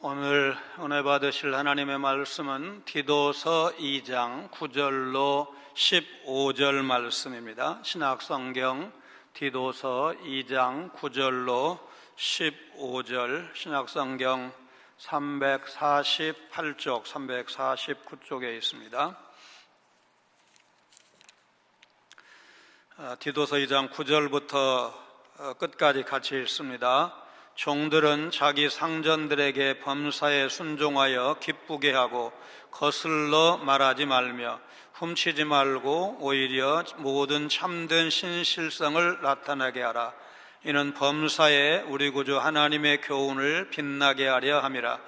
오늘 은혜 받으실 하나님의 말씀은 디도서 2장 9절로 15절 말씀입니다. 신약성경 디도서 2장 9절로 15절, 신약성경 348쪽, 349쪽에 있습니다. 디도서 2장 9절부터 끝까지 같이 읽습니다. 종들은 자기 상전들에게 범사에 순종하여 기쁘게 하고 거슬러 말하지 말며 훔치지 말고 오히려 모든 참된 신실성을 나타나게 하라. 이는 범사에 우리 구주 하나님의 교훈을 빛나게 하려 함이라.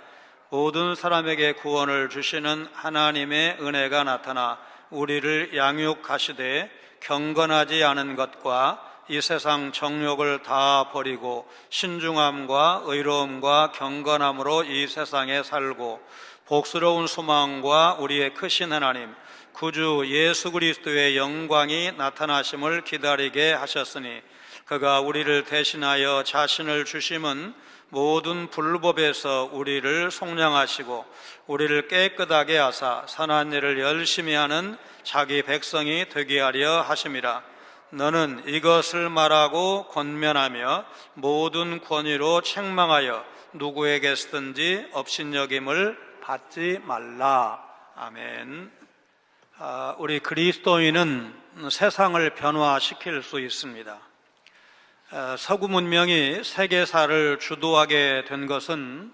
모든 사람에게 구원을 주시는 하나님의 은혜가 나타나 우리를 양육하시되 경건하지 않은 것과 이 세상 정욕을 다 버리고 신중함과 의로움과 경건함으로 이 세상에 살고 복스러운 소망과 우리의 크신 하나님 구주 예수 그리스도의 영광이 나타나심을 기다리게 하셨으니 그가 우리를 대신하여 자신을 주심은 모든 불법에서 우리를 속량하시고 우리를 깨끗하게 하사 선한 일을 열심히 하는 자기 백성이 되게 하려 하심이라. 너는 이것을 말하고 권면하며 모든 권위로 책망하여 누구에게 쓰든지 업신여김을 받지 말라. 아멘. 우리 그리스도인은 세상을 변화시킬 수 있습니다. 서구 문명이 세계사를 주도하게 된 것은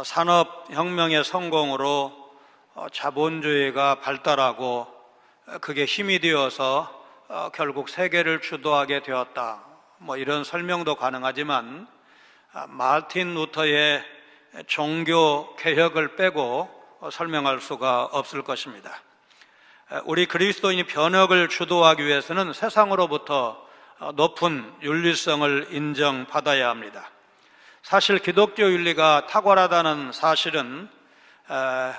산업혁명의 성공으로 자본주의가 발달하고 그게 힘이 되어서 결국 세계를 주도하게 되었다. 이런 설명도 가능하지만 마틴 루터의 종교 개혁을 빼고 설명할 수가 없을 것입니다. 우리 그리스도인이 변혁을 주도하기 위해서는 세상으로부터 높은 윤리성을 인정받아야 합니다. 사실 기독교 윤리가 탁월하다는 사실은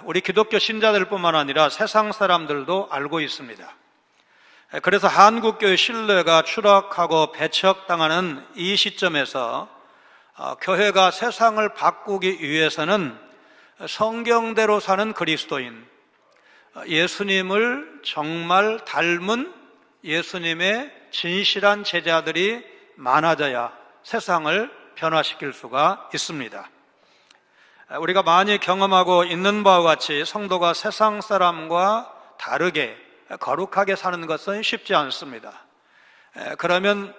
우리 기독교 신자들뿐만 아니라 세상 사람들도 알고 있습니다. 그래서 한국교회 신뢰가 추락하고 배척당하는 이 시점에서 교회가 세상을 바꾸기 위해서는 성경대로 사는 그리스도인, 예수님을 정말 닮은 예수님의 진실한 제자들이 많아져야 세상을 변화시킬 수가 있습니다. 우리가 많이 경험하고 있는 바와 같이 성도가 세상 사람과 다르게 거룩하게 사는 것은 쉽지 않습니다. 그러면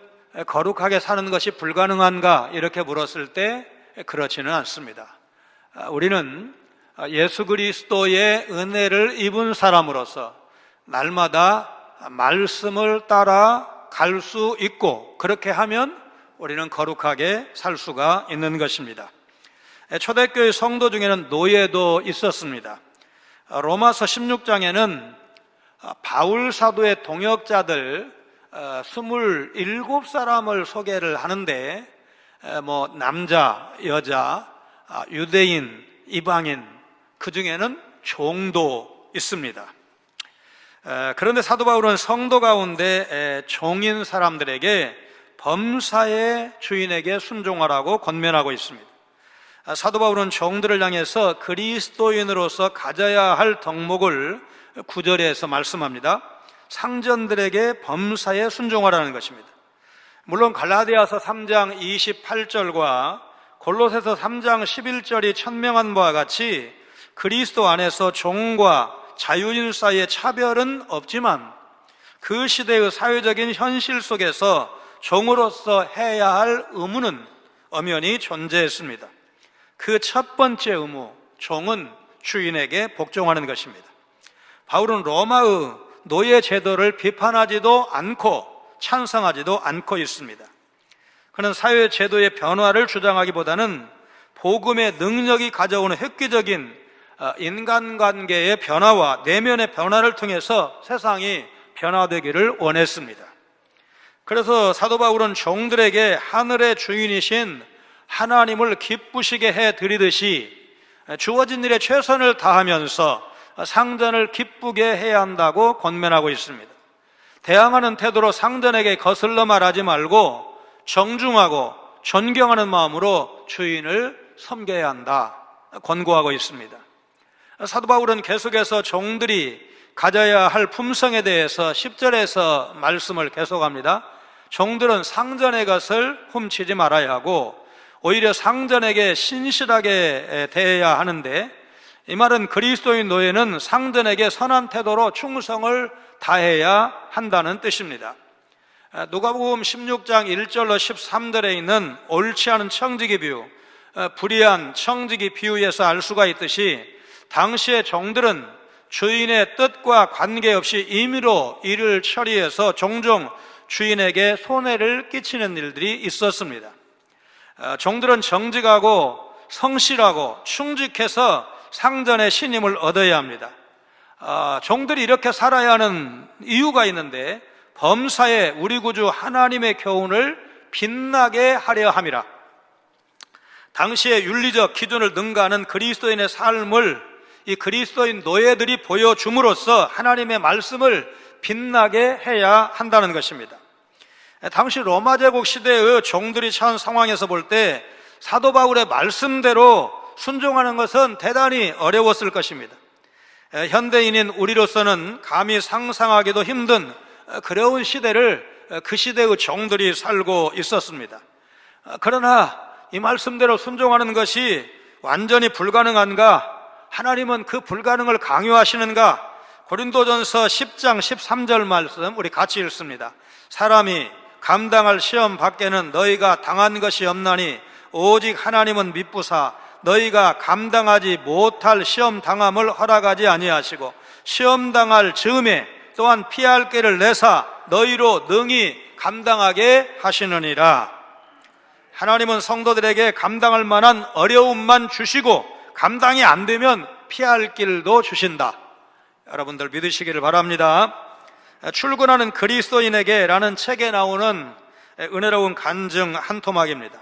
거룩하게 사는 것이 불가능한가? 이렇게 물었을 때 그렇지는 않습니다. 우리는 예수 그리스도의 은혜를 입은 사람으로서 날마다 말씀을 따라 갈 수 있고 그렇게 하면 우리는 거룩하게 살 수가 있는 것입니다. 초대교회 성도 중에는 노예도 있었습니다. 로마서 16장에는 바울 사도의 동역자들 27사람을 소개를 하는데 남자, 여자, 유대인, 이방인, 그 중에는 종도 있습니다. 그런데 사도 바울은 성도 가운데 종인 사람들에게 범사의 주인에게 순종하라고 권면하고 있습니다. 사도 바울은 종들을 향해서 그리스도인으로서 가져야 할 덕목을 9절에서 말씀합니다. 상전들에게 범사에 순종하라는 것입니다. 물론 갈라디아서 3장 28절과 골로새서 3장 11절이 천명한 바와 같이 그리스도 안에서 종과 자유인 사이의 차별은 없지만 그 시대의 사회적인 현실 속에서 종으로서 해야 할 의무는 엄연히 존재했습니다. 그 첫 번째 의무, 종은 주인에게 복종하는 것입니다. 바울은 로마의 노예 제도를 비판하지도 않고 찬성하지도 않고 있습니다. 그는 사회 제도의 변화를 주장하기보다는 복음의 능력이 가져오는 획기적인 인간관계의 변화와 내면의 변화를 통해서 세상이 변화되기를 원했습니다. 그래서 사도 바울은 종들에게 하늘의 주인이신 하나님을 기쁘시게 해드리듯이 주어진 일에 최선을 다하면서 상전을 기쁘게 해야 한다고 권면하고 있습니다. 대항하는 태도로 상전에게 거슬러 말하지 말고 정중하고 존경하는 마음으로 주인을 섬겨야 한다. 권고하고 있습니다. 사도 바울은 계속해서 종들이 가져야 할 품성에 대해서 10절에서 말씀을 계속합니다. 종들은 상전의 것을 훔치지 말아야 하고 오히려 상전에게 신실하게 대해야 하는데, 이 말은 그리스도인 노예는 상전에게 선한 태도로 충성을 다해야 한다는 뜻입니다. 누가복음 16장 1절로 13절에 있는 옳지 않은 청지기 비유, 불의한 청지기 비유에서 알 수가 있듯이 당시의 종들은 주인의 뜻과 관계없이 임의로 일을 처리해서 종종 주인에게 손해를 끼치는 일들이 있었습니다. 종들은 정직하고 성실하고 충직해서 상전의 신임을 얻어야 합니다. 종들이 이렇게 살아야 하는 이유가 있는데, 범사에 우리 구주 하나님의 교훈을 빛나게 하려 함이라. 당시의 윤리적 기준을 능가하는 그리스도인의 삶을 이 그리스도인 노예들이 보여줌으로써 하나님의 말씀을 빛나게 해야 한다는 것입니다. 당시 로마 제국 시대의 종들이 처한 상황에서 볼 때 사도 바울의 말씀대로 순종하는 것은 대단히 어려웠을 것입니다. 현대인인 우리로서는 감히 상상하기도 힘든 그러운 시대를 그 시대의 종들이 살고 있었습니다. 그러나 이 말씀대로 순종하는 것이 완전히 불가능한가? 하나님은 그 불가능을 강요하시는가? 고린도전서 10장 13절 말씀 우리 같이 읽습니다. 사람이 감당할 시험 밖에는 너희가 당한 것이 없나니 오직 하나님은 미쁘사 너희가 감당하지 못할 시험 당함을 허락하지 아니하시고 시험 당할 즈음에 또한 피할 길을 내사 너희로 능히 감당하게 하시느니라. 하나님은 성도들에게 감당할 만한 어려움만 주시고 감당이 안 되면 피할 길도 주신다. 여러분들 믿으시기를 바랍니다. 출근하는 그리스도인에게 라는 책에 나오는 은혜로운 간증 한 토막입니다.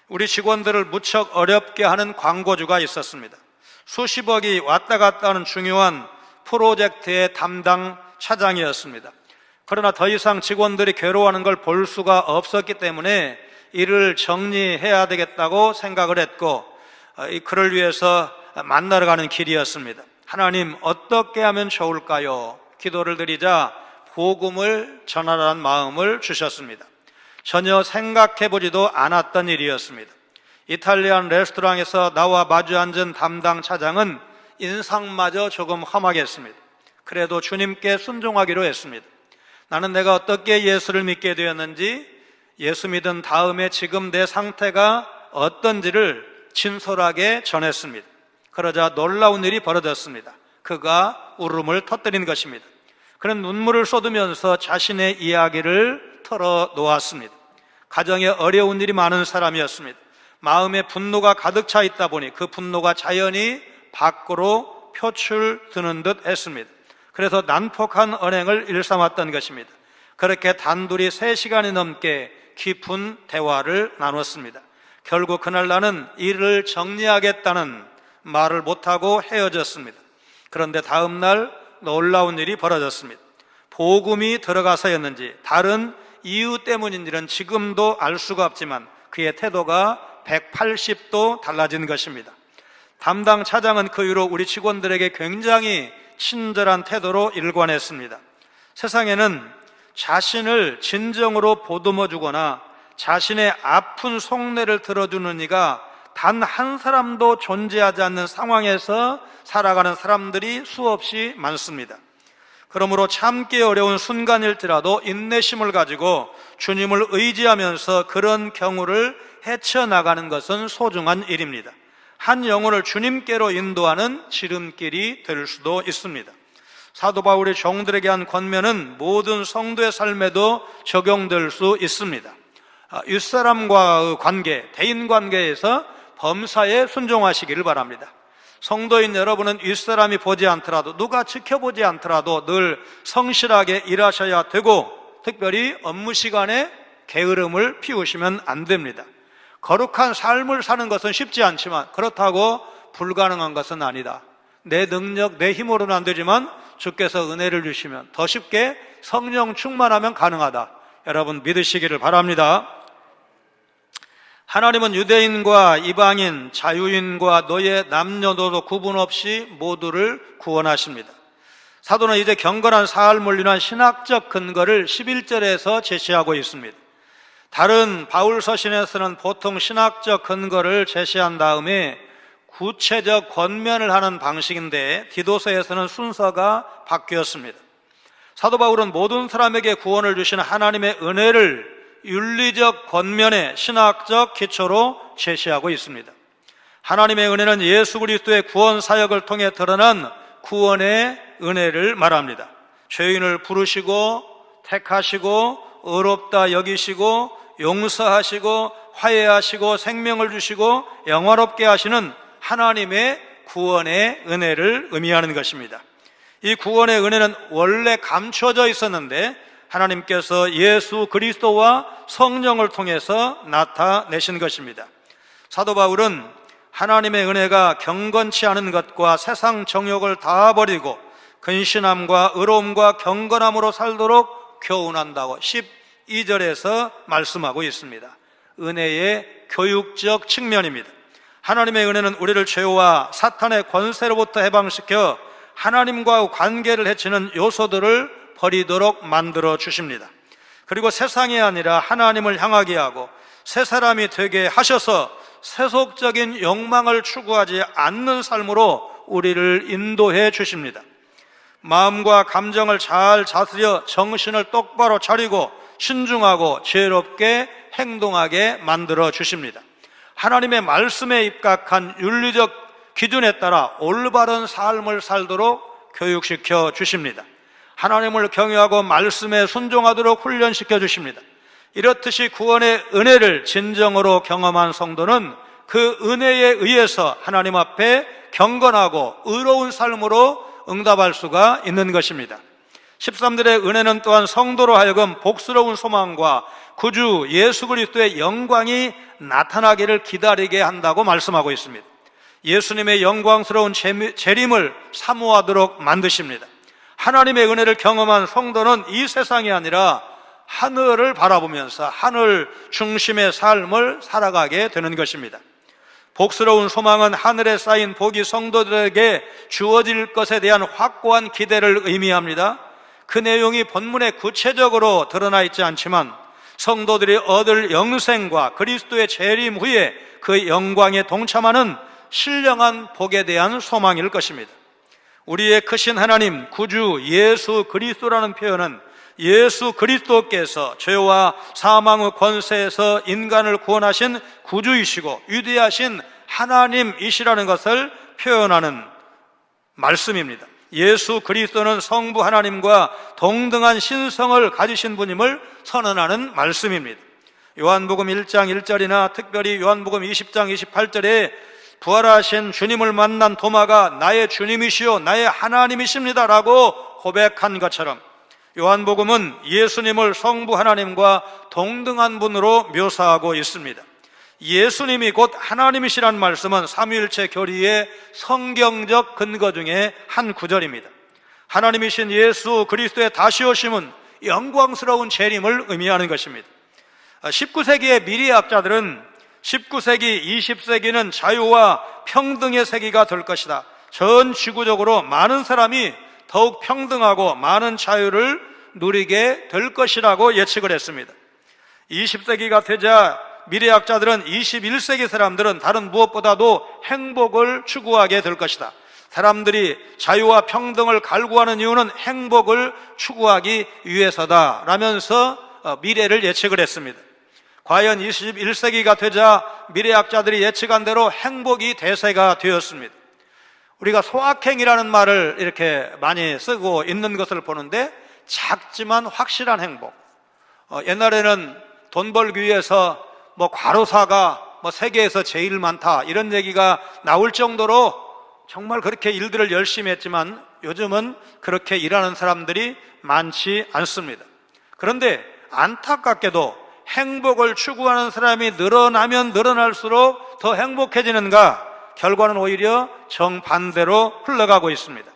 우리 직원들을 무척 어렵게 하는 광고주가 있었습니다. 수십억이 왔다 갔다 하는 중요한 프로젝트의 담당 차장이었습니다. 그러나 더 이상 직원들이 괴로워하는 걸 볼 수가 없었기 때문에 일을 정리해야 되겠다고 생각을 했고, 그를 위해서 만나러 가는 길이었습니다. 하나님, 어떻게 하면 좋을까요? 기도를 드리자 복음을 전하라는 마음을 주셨습니다. 전혀 생각해보지도 않았던 일이었습니다. 이탈리안 레스토랑에서 나와 마주 앉은 담당 차장은 인상마저 조금 험하게 했습니다. 그래도 주님께 순종하기로 했습니다. 나는 내가 어떻게 예수를 믿게 되었는지, 예수 믿은 다음에 지금 내 상태가 어떤지를 진솔하게 전했습니다. 그러자 놀라운 일이 벌어졌습니다. 그가 울음을 터뜨린 것입니다. 그는 눈물을 쏟으면서 자신의 이야기를 털어놓았습니다. 가정에 어려운 일이 많은 사람이었습니다. 마음에 분노가 가득 차 있다 보니 그 분노가 자연히 밖으로 표출되는 듯 했습니다. 그래서 난폭한 언행을 일삼았던 것입니다. 그렇게 단둘이 3시간이 넘게 깊은 대화를 나눴습니다. 결국 그날 나는 일을 정리하겠다는 말을 못하고 헤어졌습니다. 그런데 다음 날 놀라운 일이 벌어졌습니다. 복음이 들어가서였는지 다른 이유 때문인지는 지금도 알 수가 없지만 그의 태도가 180도 달라진 것입니다. 담당 차장은 그 이후로 우리 직원들에게 굉장히 친절한 태도로 일관했습니다. 세상에는 자신을 진정으로 보듬어 주거나 자신의 아픈 속내를 들어주는 이가 단 한 사람도 존재하지 않는 상황에서 살아가는 사람들이 수없이 많습니다. 그러므로 참기 어려운 순간일지라도 인내심을 가지고 주님을 의지하면서 그런 경우를 헤쳐나가는 것은 소중한 일입니다. 한 영혼을 주님께로 인도하는 지름길이 될 수도 있습니다. 사도 바울이 종들에게 한 권면은 모든 성도의 삶에도 적용될 수 있습니다. 윗사람과의 관계, 대인관계에서 범사에 순종하시기를 바랍니다. 성도인 여러분은 윗사람이 보지 않더라도, 누가 지켜보지 않더라도 늘 성실하게 일하셔야 되고, 특별히 업무 시간에 게으름을 피우시면 안 됩니다. 거룩한 삶을 사는 것은 쉽지 않지만 그렇다고 불가능한 것은 아니다. 내 능력, 내 힘으로는 안 되지만 주께서 은혜를 주시면 더 쉽게 성령 충만하면 가능하다. 여러분 믿으시기를 바랍니다. 하나님은 유대인과 이방인, 자유인과 노예, 남녀노소 구분 없이 모두를 구원하십니다. 사도는 이제 경건한 삶을 위한 신학적 근거를 11절에서 제시하고 있습니다. 다른 바울 서신에서는 보통 신학적 근거를 제시한 다음에 구체적 권면을 하는 방식인데 디도서에서는 순서가 바뀌었습니다. 사도 바울은 모든 사람에게 구원을 주시는 하나님의 은혜를 윤리적 권면의 신학적 기초로 제시하고 있습니다. 하나님의 은혜는 예수 그리스도의 구원 사역을 통해 드러난 구원의 은혜를 말합니다. 죄인을 부르시고 택하시고 의롭다 여기시고 용서하시고 화해하시고 생명을 주시고 영화롭게 하시는 하나님의 구원의 은혜를 의미하는 것입니다. 이 구원의 은혜는 원래 감춰져 있었는데 하나님께서 예수 그리스도와 성령을 통해서 나타내신 것입니다. 사도 바울은 하나님의 은혜가 경건치 않은 것과 세상 정욕을 다 버리고 근신함과 의로움과 경건함으로 살도록 교훈한다고 12절에서 말씀하고 있습니다. 은혜의 교육적 측면입니다. 하나님의 은혜는 우리를 죄와 사탄의 권세로부터 해방시켜 하나님과 관계를 해치는 요소들을 버리도록 만들어 주십니다. 그리고 세상이 아니라 하나님을 향하게 하고 새 사람이 되게 하셔서 세속적인 욕망을 추구하지 않는 삶으로 우리를 인도해 주십니다. 마음과 감정을 잘 다스려 정신을 똑바로 차리고 신중하고 지혜롭게 행동하게 만들어 주십니다. 하나님의 말씀에 입각한 윤리적 기준에 따라 올바른 삶을 살도록 교육시켜 주십니다. 하나님을 경외하고 말씀에 순종하도록 훈련시켜 주십니다. 이렇듯이 구원의 은혜를 진정으로 경험한 성도는 그 은혜에 의해서 하나님 앞에 경건하고 의로운 삶으로 응답할 수가 있는 것입니다. 13절의 은혜는 또한 성도로 하여금 복스러운 소망과 구주 예수 그리스도의 영광이 나타나기를 기다리게 한다고 말씀하고 있습니다. 예수님의 영광스러운 재림을 사모하도록 만드십니다. 하나님의 은혜를 경험한 성도는 이 세상이 아니라 하늘을 바라보면서 하늘 중심의 삶을 살아가게 되는 것입니다. 복스러운 소망은 하늘에 쌓인 복이 성도들에게 주어질 것에 대한 확고한 기대를 의미합니다. 그 내용이 본문에 구체적으로 드러나 있지 않지만 성도들이 얻을 영생과 그리스도의 재림 후에 그 영광에 동참하는 신령한 복에 대한 소망일 것입니다. 우리의 크신 하나님 구주 예수 그리스도라는 표현은 예수 그리스도께서 죄와 사망의 권세에서 인간을 구원하신 구주이시고 위대하신 하나님이시라는 것을 표현하는 말씀입니다. 예수 그리스도는 성부 하나님과 동등한 신성을 가지신 분임을 선언하는 말씀입니다. 요한복음 1장 1절이나 특별히 요한복음 20장 28절에 부활하신 주님을 만난 도마가 나의 주님이시요 나의 하나님이십니다 라고 고백한 것처럼 요한복음은 예수님을 성부 하나님과 동등한 분으로 묘사하고 있습니다. 예수님이 곧 하나님이시라는 말씀은 삼위일체 교리의 성경적 근거 중에 한 구절입니다. 하나님이신 예수 그리스도의 다시 오심은 영광스러운 재림을 의미하는 것입니다. 19세기의 미래학자들은 19세기, 20세기는 자유와 평등의 세기가 될 것이다. 전 지구적으로 많은 사람이 더욱 평등하고 많은 자유를 누리게 될 것이라고 예측을 했습니다. 20세기가 되자 미래학자들은 21세기 사람들은 다른 무엇보다도 행복을 추구하게 될 것이다. 사람들이 자유와 평등을 갈구하는 이유는 행복을 추구하기 위해서다 라면서 미래를 예측을 했습니다. 과연 21세기가 되자 미래학자들이 예측한 대로 행복이 대세가 되었습니다. 우리가 소확행이라는 말을 이렇게 많이 쓰고 있는 것을 보는데 작지만 확실한 행복. 옛날에는 돈 벌기 위해서 과로사가 세계에서 제일 많다 이런 얘기가 나올 정도로 정말 그렇게 일들을 열심히 했지만 요즘은 그렇게 일하는 사람들이 많지 않습니다. 그런데 안타깝게도 행복을 추구하는 사람이 늘어나면 늘어날수록 더 행복해지는가? 결과는 오히려 정반대로 흘러가고 있습니다.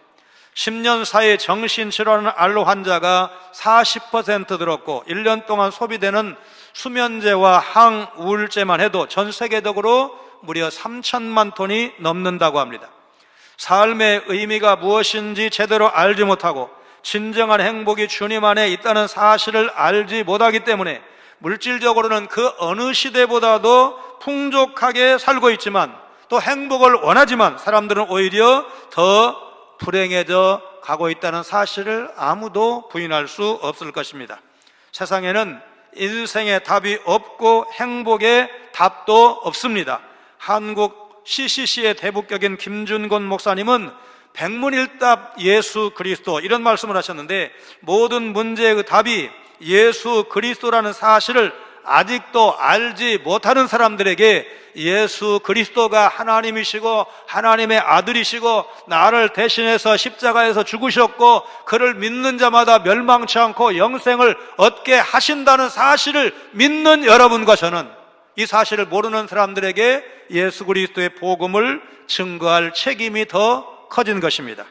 10년 사이에 정신질환을 앓는 환자가 40% 늘었고 1년 동안 소비되는 수면제와 항우울제만 해도 전 세계적으로 무려 3천만 톤이 넘는다고 합니다. 삶의 의미가 무엇인지 제대로 알지 못하고 진정한 행복이 주님 안에 있다는 사실을 알지 못하기 때문에 물질적으로는 그 어느 시대보다도 풍족하게 살고 있지만 또 행복을 원하지만 사람들은 오히려 더 불행해져 가고 있다는 사실을 아무도 부인할 수 없을 것입니다. 세상에는 인생의 답이 없고 행복의 답도 없습니다. 한국 CCC의 대북격인 김준곤 목사님은 백문일답 예수 그리스도 이런 말씀을 하셨는데, 모든 문제의 답이 예수 그리스도라는 사실을 아직도 알지 못하는 사람들에게 예수 그리스도가 하나님이시고 하나님의 아들이시고 나를 대신해서 십자가에서 죽으셨고 그를 믿는 자마다 멸망치 않고 영생을 얻게 하신다는 사실을 믿는 여러분과 저는 이 사실을 모르는 사람들에게 예수 그리스도의 복음을 증거할 책임이 더 커진 것입니다.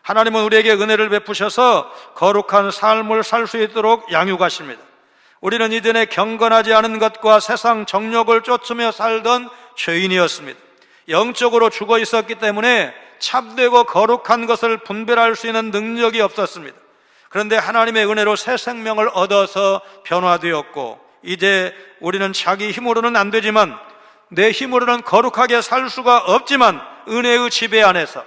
하나님은 우리에게 은혜를 베푸셔서 거룩한 삶을 살 수 있도록 양육하십니다. 우리는 이전에 경건하지 않은 것과 세상 정욕을 쫓으며 살던 죄인이었습니다. 영적으로 죽어 있었기 때문에 참되고 거룩한 것을 분별할 수 있는 능력이 없었습니다. 그런데 하나님의 은혜로 새 생명을 얻어서 변화되었고, 이제 우리는 자기 힘으로는 안 되지만, 내 힘으로는 거룩하게 살 수가 없지만 은혜의 지배 안에서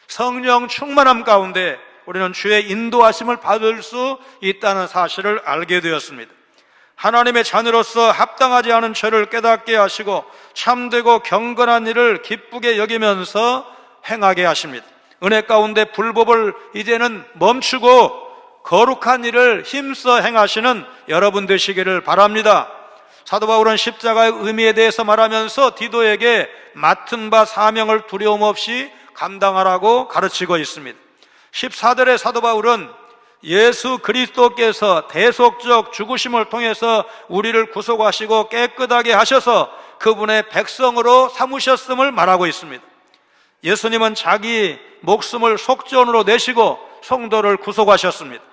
성령 충만함 가운데 우리는 주의 인도하심을 받을 수 있다는 사실을 알게 되었습니다. 하나님의 자녀로서 합당하지 않은 죄를 깨닫게 하시고 참되고 경건한 일을 기쁘게 여기면서 행하게 하십니다. 은혜 가운데 불법을 이제는 멈추고 거룩한 일을 힘써 행하시는 여러분 되시기를 바랍니다. 사도 바울은 십자가의 의미에 대해서 말하면서 디도에게 맡은 바 사명을 두려움 없이 감당하라고 가르치고 있습니다. 14절의 사도 바울은 예수 그리스도께서 대속적 죽으심을 통해서 우리를 구속하시고 깨끗하게 하셔서 그분의 백성으로 삼으셨음을 말하고 있습니다. 예수님은 자기 목숨을 속전으로 내시고 성도를 구속하셨습니다.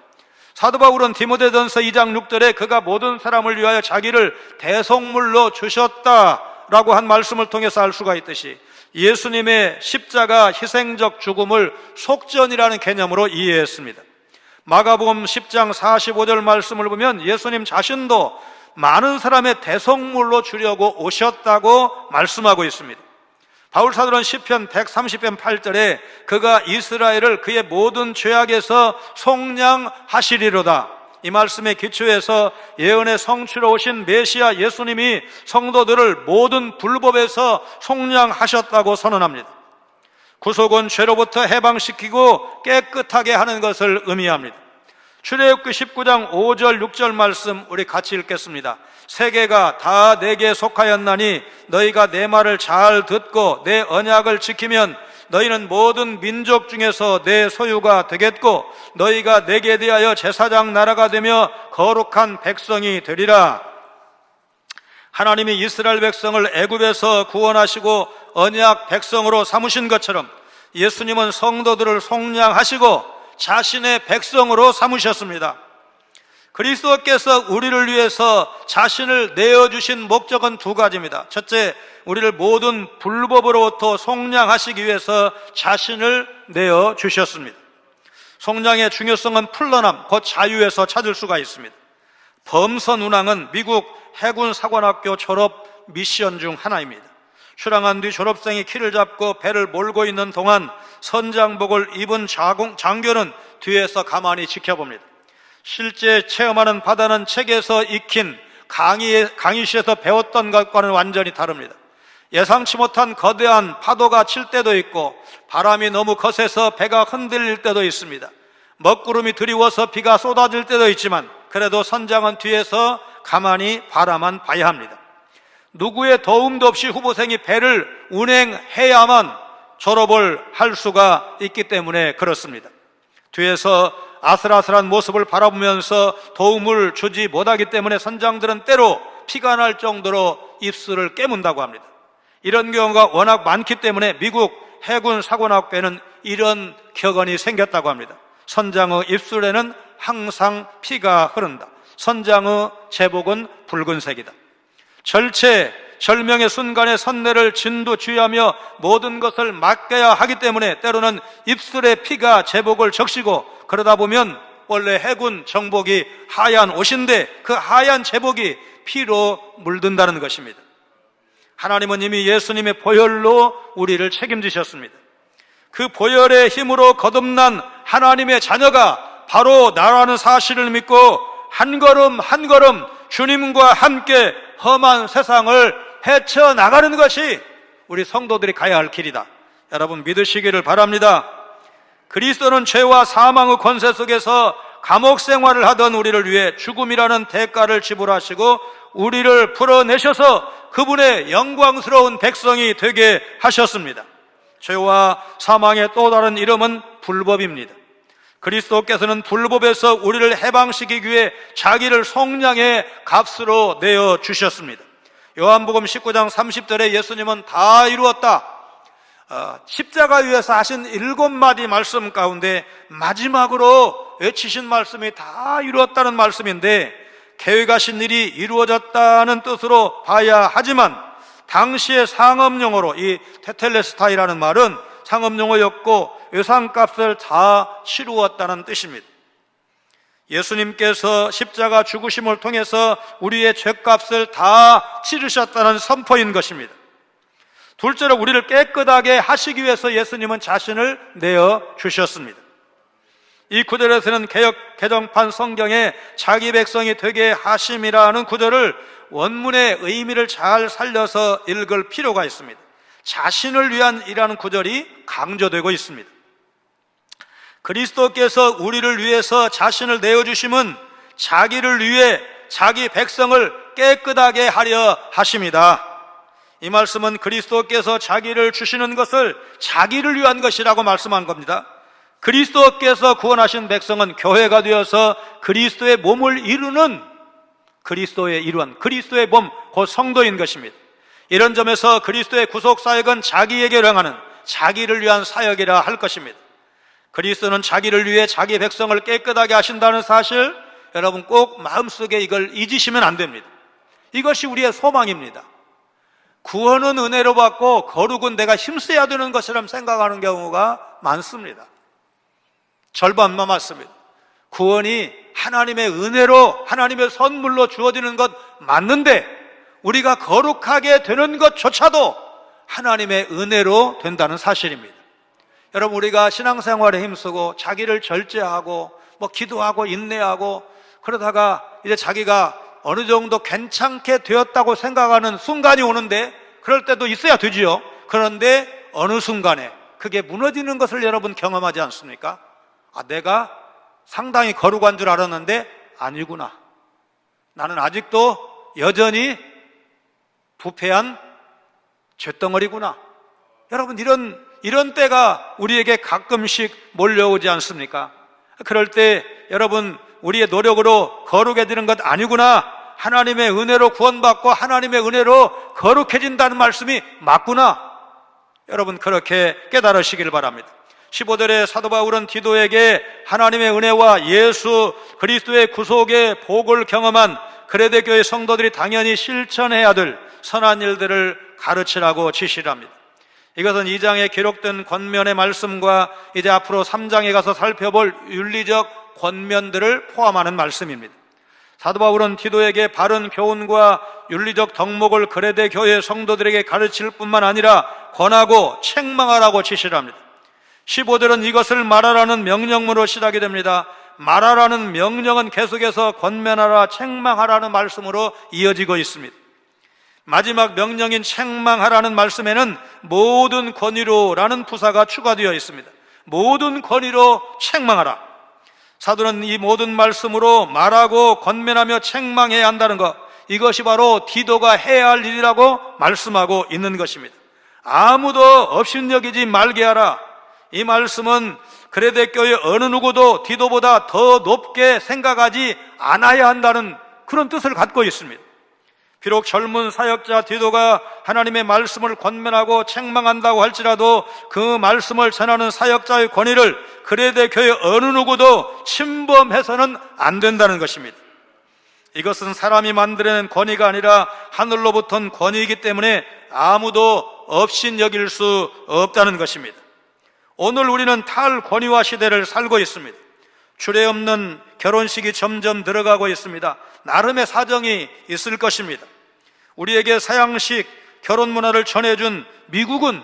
사도 바울은 디모데전서 2장 6절에 그가 모든 사람을 위하여 자기를 대속물로 주셨다라고 한 말씀을 통해서 알 수가 있듯이 예수님의 십자가 희생적 죽음을 속전이라는 개념으로 이해했습니다. 마가복음 10장 45절 말씀을 보면 예수님 자신도 많은 사람의 대속물로 주려고 오셨다고 말씀하고 있습니다. 바울 사도는 시편 130편 8절에 그가 이스라엘을 그의 모든 죄악에서 속량하시리로다, 이 말씀에 기초해서 예언의 성취로 오신 메시아 예수님이 성도들을 모든 불법에서 속량하셨다고 선언합니다. 구속은 죄로부터 해방시키고 깨끗하게 하는 것을 의미합니다. 출애굽기 19장 5절 6절 말씀 우리 같이 읽겠습니다. 세계가 다 내게 속하였나니 너희가 내 말을 잘 듣고 내 언약을 지키면 너희는 모든 민족 중에서 내 소유가 되겠고 너희가 내게 대하여 제사장 나라가 되며 거룩한 백성이 되리라. 하나님이 이스라엘 백성을 애굽에서 구원하시고 언약 백성으로 삼으신 것처럼 예수님은 성도들을 속량하시고 자신의 백성으로 삼으셨습니다. 그리스도께서 우리를 위해서 자신을 내어주신 목적은 두 가지입니다. 첫째, 우리를 모든 불법으로부터 속량하시기 위해서 자신을 내어주셨습니다. 속량의 중요성은 풀러남, 곧 자유에서 찾을 수가 있습니다. 범선 운항은 미국 해군 사관학교 졸업 미션 중 하나입니다. 출항한 뒤 졸업생이 키를 잡고 배를 몰고 있는 동안 선장복을 입은 장교는 뒤에서 가만히 지켜봅니다. 실제 체험하는 바다는 책에서 익힌 강의실에서 배웠던 것과는 완전히 다릅니다. 예상치 못한 거대한 파도가 칠 때도 있고 바람이 너무 거세서 배가 흔들릴 때도 있습니다. 먹구름이 드리워서 비가 쏟아질 때도 있지만 그래도 선장은 뒤에서 가만히 바라만 봐야 합니다. 누구의 도움도 없이 후보생이 배를 운행해야만 졸업을 할 수가 있기 때문에 그렇습니다. 뒤에서 아슬아슬한 모습을 바라보면서 도움을 주지 못하기 때문에 선장들은 때로 피가 날 정도로 입술을 깨문다고 합니다. 이런 경우가 워낙 많기 때문에 미국 해군 사관학교에는 이런 격언이 생겼다고 합니다. 선장의 입술에는 항상 피가 흐른다. 선장의 제복은 붉은색이다. 절체, 절명의 순간에 선례를 진두지휘하며 모든 것을 맡겨야 하기 때문에 때로는 입술에 피가 제복을 적시고, 그러다 보면 원래 해군 정복이 하얀 옷인데 그 하얀 제복이 피로 물든다는 것입니다. 하나님은 이미 예수님의 보혈로 우리를 책임지셨습니다. 그 보혈의 힘으로 거듭난 하나님의 자녀가 바로 나라는 사실을 믿고 한 걸음 한 걸음 주님과 함께 험한 세상을 헤쳐나가는 것이 우리 성도들이 가야 할 길이다. 여러분 믿으시기를 바랍니다. 그리스도는 죄와 사망의 권세 속에서 감옥 생활을 하던 우리를 위해 죽음이라는 대가를 지불하시고 우리를 풀어내셔서 그분의 영광스러운 백성이 되게 하셨습니다. 죄와 사망의 또 다른 이름은 불법입니다. 그리스도께서는 불법에서 우리를 해방시키기 위해 자기를 속량의 값으로 내어주셨습니다. 요한복음 19장 30절에 예수님은 다 이루었다, 십자가 위에서 하신 7마디 말씀 가운데 마지막으로 외치신 말씀이 다 이루었다는 말씀인데, 계획하신 일이 이루어졌다는 뜻으로 봐야 하지만 당시의 상업용어로 이 테텔레스타이라는 말은 상업용어였고 외상값을 다 치루었다는 뜻입니다. 예수님께서 십자가 죽으심을 통해서 우리의 죄값을 다 치르셨다는 선포인 것입니다. 둘째로 우리를 깨끗하게 하시기 위해서 예수님은 자신을 내어주셨습니다. 이 구절에서는 개역 개정판 성경에 자기 백성이 되게 하심이라는 구절을 원문의 의미를 잘 살려서 읽을 필요가 있습니다. 자신을 위한 이라는 구절이 강조되고 있습니다. 그리스도께서 우리를 위해서 자신을 내어주심은 자기를 위해 자기 백성을 깨끗하게 하려 하심이다. 이 말씀은 그리스도께서 자기를 주시는 것을 자기를 위한 것이라고 말씀한 겁니다. 그리스도께서 구원하신 백성은 교회가 되어서 그리스도의 몸을 이루는 그리스도의 일원, 그리스도의 몸, 곧 성도인 것입니다. 이런 점에서 그리스도의 구속사역은 자기에게 명하는 자기를 위한 사역이라 할 것입니다. 그리스도는 자기를 위해 자기 백성을 깨끗하게 하신다는 사실, 여러분 꼭 마음속에 이걸 잊으시면 안 됩니다. 이것이 우리의 소망입니다. 구원은 은혜로 받고 거룩은 내가 힘써야 되는 것처럼 생각하는 경우가 많습니다. 절반만 맞습니다. 구원이 하나님의 은혜로, 하나님의 선물로 주어지는 것 맞는데 우리가 거룩하게 되는 것조차도 하나님의 은혜로 된다는 사실입니다. 여러분, 우리가 신앙생활에 힘쓰고 자기를 절제하고 기도하고 인내하고 그러다가 이제 자기가 어느 정도 괜찮게 되었다고 생각하는 순간이 오는데, 그럴 때도 있어야 되지요. 그런데 어느 순간에 그게 무너지는 것을 여러분 경험하지 않습니까? 내가 상당히 거룩한 줄 알았는데 아니구나. 나는 아직도 여전히 부패한 죄덩어리구나. 여러분, 이런 때가 우리에게 가끔씩 몰려오지 않습니까? 그럴 때 여러분, 우리의 노력으로 거룩해지는 것 아니구나, 하나님의 은혜로 구원받고 하나님의 은혜로 거룩해진다는 말씀이 맞구나, 여러분 그렇게 깨달으시길 바랍니다. 15절에 사도 바울은 디도에게 하나님의 은혜와 예수 그리스도의 구속의 복을 경험한 그레데 교회 성도들이 당연히 실천해야 될 선한 일들을 가르치라고 지시를 합니다. 이것은 2장에 기록된 권면의 말씀과 이제 앞으로 3장에 가서 살펴볼 윤리적 권면들을 포함하는 말씀입니다. 사도 바울은 디도에게 바른 교훈과 윤리적 덕목을 그레데 교회 성도들에게 가르칠 뿐만 아니라 권하고 책망하라고 지시를 합니다. 15절은 이것을 말하라는 명령문으로 시작이 됩니다. 말하라는 명령은 계속해서 권면하라, 책망하라는 말씀으로 이어지고 있습니다. 마지막 명령인 책망하라는 말씀에는 모든 권위로라는 부사가 추가되어 있습니다. 모든 권위로 책망하라. 사도는 이 모든 말씀으로 말하고 권면하며 책망해야 한다는 것, 이것이 바로 디도가 해야 할 일이라고 말씀하고 있는 것입니다. 아무도 업신여기지 말게 하라. 이 말씀은 그레데 교회 어느 누구도 디도보다 더 높게 생각하지 않아야 한다는 그런 뜻을 갖고 있습니다. 비록 젊은 사역자 디도가 하나님의 말씀을 권면하고 책망한다고 할지라도 그 말씀을 전하는 사역자의 권위를 그레데 교회 어느 누구도 침범해서는 안 된다는 것입니다. 이것은 사람이 만들어낸 권위가 아니라 하늘로부터 온 권위이기 때문에 아무도 업신여길 수 없다는 것입니다. 오늘 우리는 탈권위화 시대를 살고 있습니다. 주례 없는 결혼식이 점점 늘어가고 있습니다. 나름의 사정이 있을 것입니다. 우리에게 서양식 결혼 문화를 전해준 미국은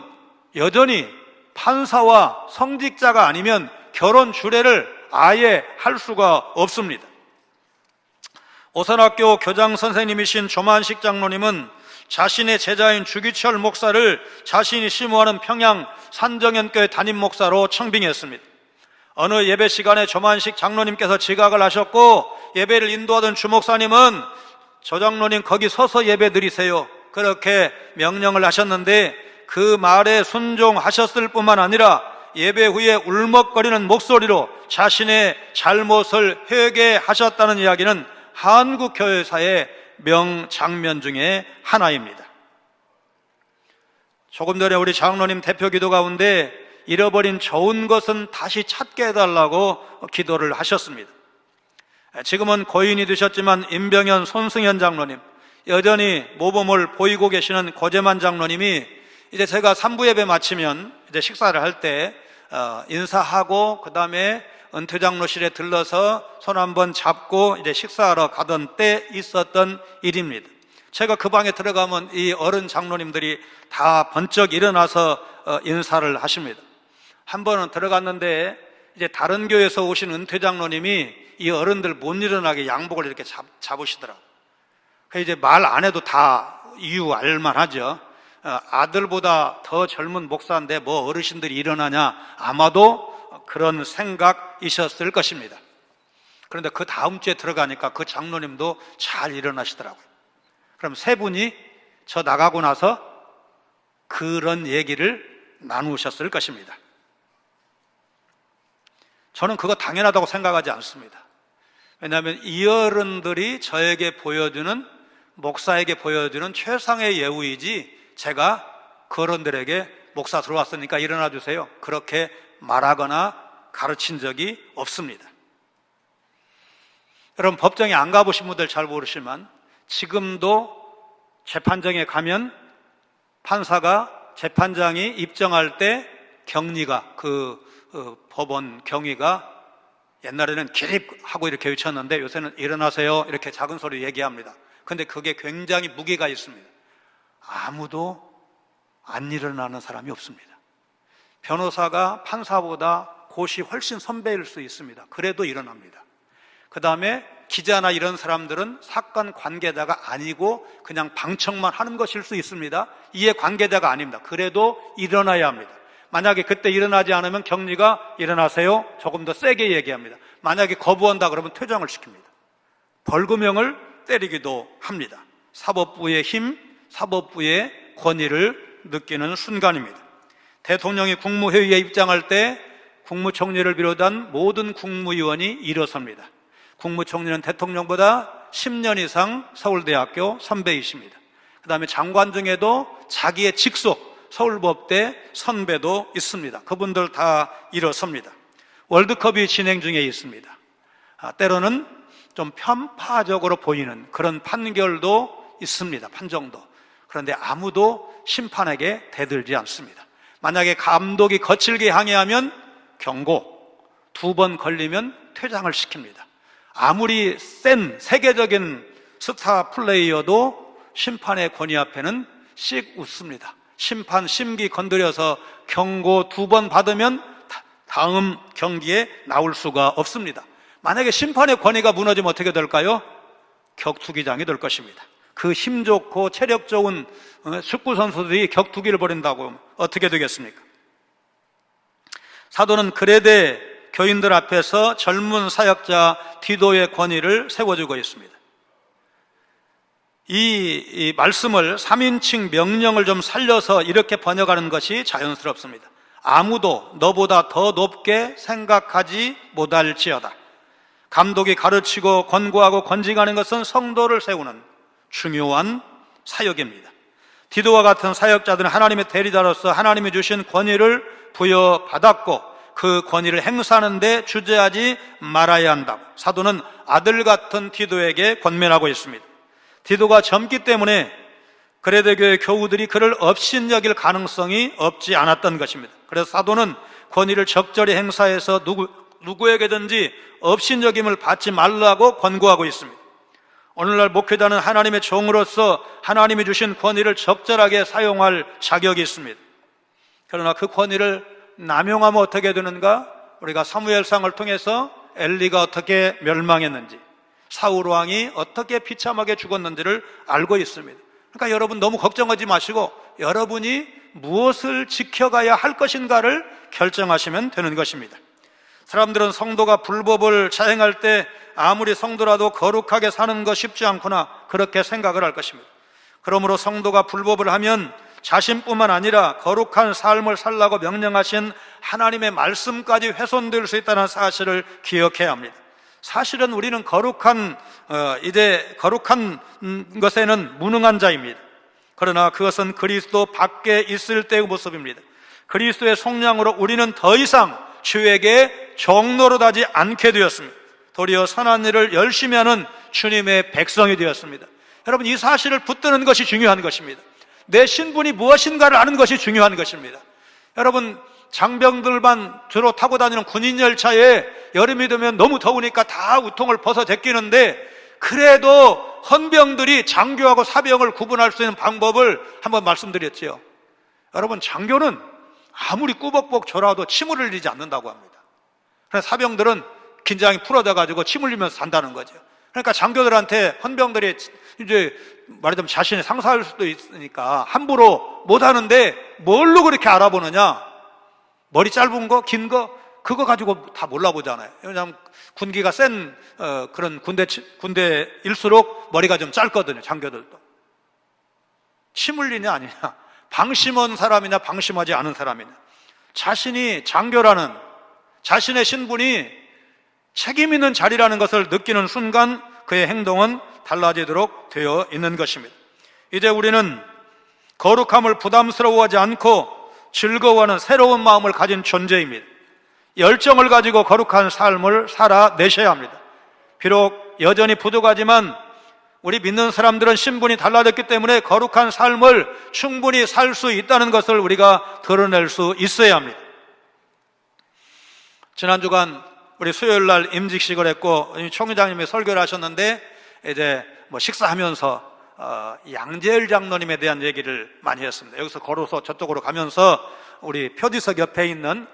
여전히 판사와 성직자가 아니면 결혼 주례를 아예 할 수가 없습니다. 오산학교 교장 선생님이신 조만식 장로님은 자신의 제자인 주기철 목사를 자신이 심호하는 평양 산정연교회 담임 목사로 청빙했습니다. 어느 예배 시간에 조만식 장로님께서 지각을 하셨고 예배를 인도하던 주 목사님은 조 장로님 거기 서서 예배 드리세요, 그렇게 명령을 하셨는데 그 말에 순종하셨을 뿐만 아니라 예배 후에 울먹거리는 목소리로 자신의 잘못을 회개하셨다는 이야기는 한국 교회사의 명장면 중에 하나입니다. 조금 전에 우리 장로님 대표 기도 가운데 잃어버린 좋은 것은 다시 찾게 해달라고 기도를 하셨습니다. 지금은 고인이 되셨지만 임병현 손승현 장로님, 여전히 모범을 보이고 계시는 고재만 장로님이 이제 제가 3부 예배 마치면 이제 식사를 할 때 인사하고 그 다음에 은퇴 장로실에 들러서 손 한번 잡고 이제 식사하러 가던 때 있었던 일입니다. 제가 그 방에 들어가면 이 어른 장로님들이 다 번쩍 일어나서 인사를 하십니다. 한 번은 들어갔는데 이제 다른 교회에서 오신 은퇴 장로님이 이 어른들 못 일어나게 양복을 이렇게 잡으시더라고요. 이제 말 안 해도 다 이유 알만하죠. 아들보다 더 젊은 목사인데 뭐 어르신들이 일어나냐, 아마도 그런 생각이셨을 것입니다. 그런데 그 다음 주에 들어가니까 그 장로님도 잘 일어나시더라고요. 그럼 세 분이 저 나가고 나서 그런 얘기를 나누셨을 것입니다. 저는 그거 당연하다고 생각하지 않습니다. 왜냐하면 이 어른들이 저에게 보여주는, 목사에게 보여주는 최상의 예우이지 제가 그 어른들에게 목사 들어왔으니까 일어나 주세요, 그렇게 말하거나 가르친 적이 없습니다. 여러분, 법정에 안 가보신 분들 잘 모르시지만 지금도 재판정에 가면 판사가 재판장이 입정할 때 경리가, 법원 경위가 옛날에는 기립하고 이렇게 외쳤는데 요새는 일어나세요 이렇게 작은 소리 얘기합니다. 근데 그게 굉장히 무게가 있습니다. 아무도 안 일어나는 사람이 없습니다. 변호사가 판사보다 고시 훨씬 선배일 수 있습니다. 그래도 일어납니다. 그 다음에 기자나 이런 사람들은 사건 관계자가 아니고 그냥 방청만 하는 것일 수 있습니다. 이해 관계자가 아닙니다. 그래도 일어나야 합니다. 만약에 그때 일어나지 않으면 경리가 일어나세요, 조금 더 세게 얘기합니다. 만약에 거부한다 그러면 퇴장을 시킵니다. 벌금형을 때리기도 합니다. 사법부의 힘, 사법부의 권위를 느끼는 순간입니다. 대통령이 국무회의에 입장할 때 국무총리를 비롯한 모든 국무위원이 일어섭니다. 국무총리는 대통령보다 10년 이상 서울대학교 선배이십니다. 그 다음에 장관 중에도 자기의 직속 서울법대 선배도 있습니다. 그분들 다 일어섭니다. 월드컵이 진행 중에 있습니다. 때로는 좀 편파적으로 보이는 그런 판결도 있습니다. 판정도. 그런데 아무도 심판에게 대들지 않습니다. 만약에 감독이 거칠게 항의하면 경고, 2번 걸리면 퇴장을 시킵니다. 아무리 센 세계적인 스타 플레이어도 심판의 권위 앞에는 씩 웃습니다. 심판 심기 건드려서 경고 2번 받으면 다음 경기에 나올 수가 없습니다. 만약에 심판의 권위가 무너지면 어떻게 될까요? 격투기장이 될 것입니다. 그 힘 좋고 체력 좋은 축구 선수들이 격투기를 벌인다고 어떻게 되겠습니까? 사도는 그레데 교인들 앞에서 젊은 사역자 디도의 권위를 세워주고 있습니다. 이 말씀을 3인칭 명령을 좀 살려서 이렇게 번역하는 것이 자연스럽습니다. 아무도 너보다 더 높게 생각하지 못할지어다. 감독이 가르치고 권고하고 권징하는 것은 성도를 세우는 중요한 사역입니다. 디도와 같은 사역자들은 하나님의 대리자로서 하나님이 주신 권위를 부여받았고 그 권위를 행사하는 데 주저하지 말아야 한다고 사도는 아들 같은 디도에게 권면하고 있습니다. 디도가 젊기 때문에 그레데 교회 교우들이 그를 업신여길 가능성이 없지 않았던 것입니다. 그래서 사도는 권위를 적절히 행사해서 누구에게든지 업신여김을 받지 말라고 권고하고 있습니다. 오늘날 목회자는 하나님의 종으로서 하나님이 주신 권위를 적절하게 사용할 자격이 있습니다. 그러나 그 권위를 남용하면 어떻게 되는가? 우리가 사무엘상을 통해서 엘리가 어떻게 멸망했는지, 사울 왕이 어떻게 비참하게 죽었는지를 알고 있습니다. 그러니까 여러분 너무 걱정하지 마시고 여러분이 무엇을 지켜가야 할 것인가를 결정하시면 되는 것입니다. 사람들은 성도가 불법을 자행할 때 아무리 성도라도 거룩하게 사는 거 쉽지 않구나 그렇게 생각을 할 것입니다. 그러므로 성도가 불법을 하면 자신뿐만 아니라 거룩한 삶을 살라고 명령하신 하나님의 말씀까지 훼손될 수 있다는 사실을 기억해야 합니다. 사실은 우리는 거룩한 것에는 무능한 자입니다. 그러나 그것은 그리스도 밖에 있을 때의 모습입니다. 그리스도의 속량으로 우리는 더 이상 주에게 종노릇하지 않게 되었습니다. 도리어 선한 일을 열심히 하는 주님의 백성이 되었습니다. 여러분 이 사실을 붙드는 것이 중요한 것입니다. 내 신분이 무엇인가를 아는 것이 중요한 것입니다. 여러분 장병들만 주로 타고 다니는 군인 열차에 여름이 되면 너무 더우니까 다 우통을 벗어 제끼는데 그래도 헌병들이 장교하고 사병을 구분할 수 있는 방법을 한번 말씀드렸지요. 여러분 장교는 아무리 꾸벅꾸벅 졸아도 침을 흘리지 않는다고 합니다. 그래서 사병들은 긴장이 풀어져가지고 침 흘리면서 산다는 거죠. 그러니까 장교들한테 헌병들이 이제 말하자면 자신의 상사일 수도 있으니까 함부로 못하는데 뭘로 그렇게 알아보느냐? 머리 짧은 거, 긴 거, 그거 가지고 다 몰라보잖아요. 왜냐하면 군기가 센 그런 군대일수록 머리가 좀 짧거든요, 장교들도. 침 흘리냐 아니냐, 방심한 사람이냐 방심하지 않은 사람이냐, 자신이 장교라는 자신의 신분이 책임 있는 자리라는 것을 느끼는 순간 그의 행동은 달라지도록 되어 있는 것입니다. 이제 우리는 거룩함을 부담스러워하지 않고 즐거워하는 새로운 마음을 가진 존재입니다. 열정을 가지고 거룩한 삶을 살아내셔야 합니다. 비록 여전히 부족하지만 우리 믿는 사람들은 신분이 달라졌기 때문에 거룩한 삶을 충분히 살 수 있다는 것을 우리가 드러낼 수 있어야 합니다. 지난 주간 우리 수요일 날 임직식을 했고 총회장님이 설교를 하셨는데 이제 식사하면서 양재열 장로님에 대한 얘기를 많이 했습니다. 여기서 걸어서 저쪽으로 가면서 우리 표지석 옆에 있는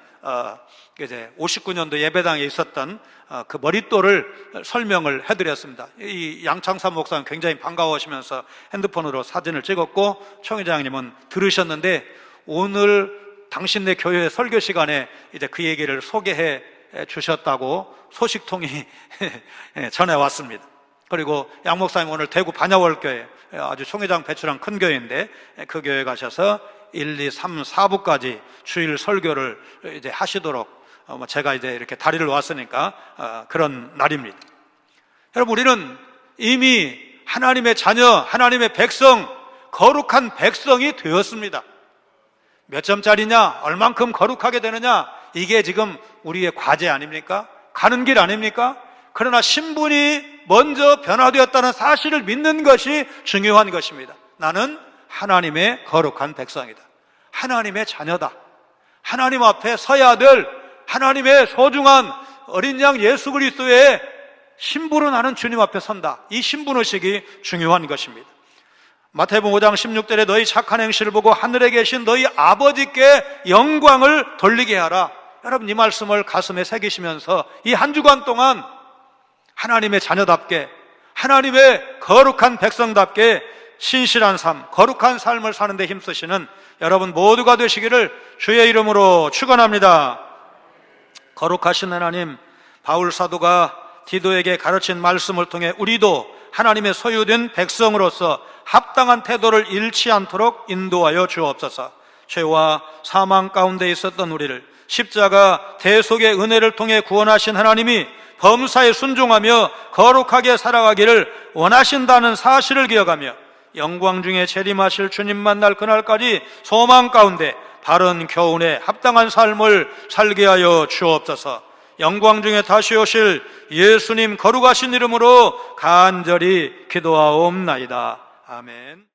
이제 59년도 예배당에 있었던 그 머릿돌을 설명을 해드렸습니다. 이 양창사 목사는 굉장히 반가워하시면서 핸드폰으로 사진을 찍었고 총회장님은 들으셨는데 오늘 당신네 교회 설교 시간에 이제 그 얘기를 소개해 주셨다고 소식통이 전해왔습니다. 그리고 양 목사님 오늘 대구 반야월교회 아주 총회장 배출한 큰 교회인데 그 교회 가셔서 1, 2, 3, 4부까지 주일 설교를 이제 하시도록 제가 이제 이렇게 다리를 놓았으니까 그런 날입니다. 여러분 우리는 이미 하나님의 자녀, 하나님의 백성, 거룩한 백성이 되었습니다. 몇 점짜리냐, 얼만큼 거룩하게 되느냐, 이게 지금 우리의 과제 아닙니까? 가는 길 아닙니까? 그러나 신분이 먼저 변화되었다는 사실을 믿는 것이 중요한 것입니다. 나는 하나님의 거룩한 백성이다. 하나님의 자녀다. 하나님 앞에 서야 될 하나님의 소중한 어린 양 예수 그리스도의 신부로 나는 주님 앞에 선다. 이 신분의식이 중요한 것입니다. 마태복음 5장 16절에 너희 착한 행실을 보고 하늘에 계신 너희 아버지께 영광을 돌리게 하라. 여러분 이 말씀을 가슴에 새기시면서 이 한 주간 동안 하나님의 자녀답게 하나님의 거룩한 백성답게 신실한 삶, 거룩한 삶을 사는 데 힘쓰시는 여러분 모두가 되시기를 주의 이름으로 축원합니다. 거룩하신 하나님, 바울 사도가 디도에게 가르친 말씀을 통해 우리도 하나님의 소유된 백성으로서 합당한 태도를 잃지 않도록 인도하여 주옵소서. 죄와 사망 가운데 있었던 우리를 십자가 대속의 은혜를 통해 구원하신 하나님이 범사에 순종하며 거룩하게 살아가기를 원하신다는 사실을 기억하며 영광 중에 재림하실 주님 만날 그날까지 소망 가운데 바른 교훈에 합당한 삶을 살게 하여 주옵소서. 영광 중에 다시 오실 예수님 거룩하신 이름으로 간절히 기도하옵나이다. 아멘.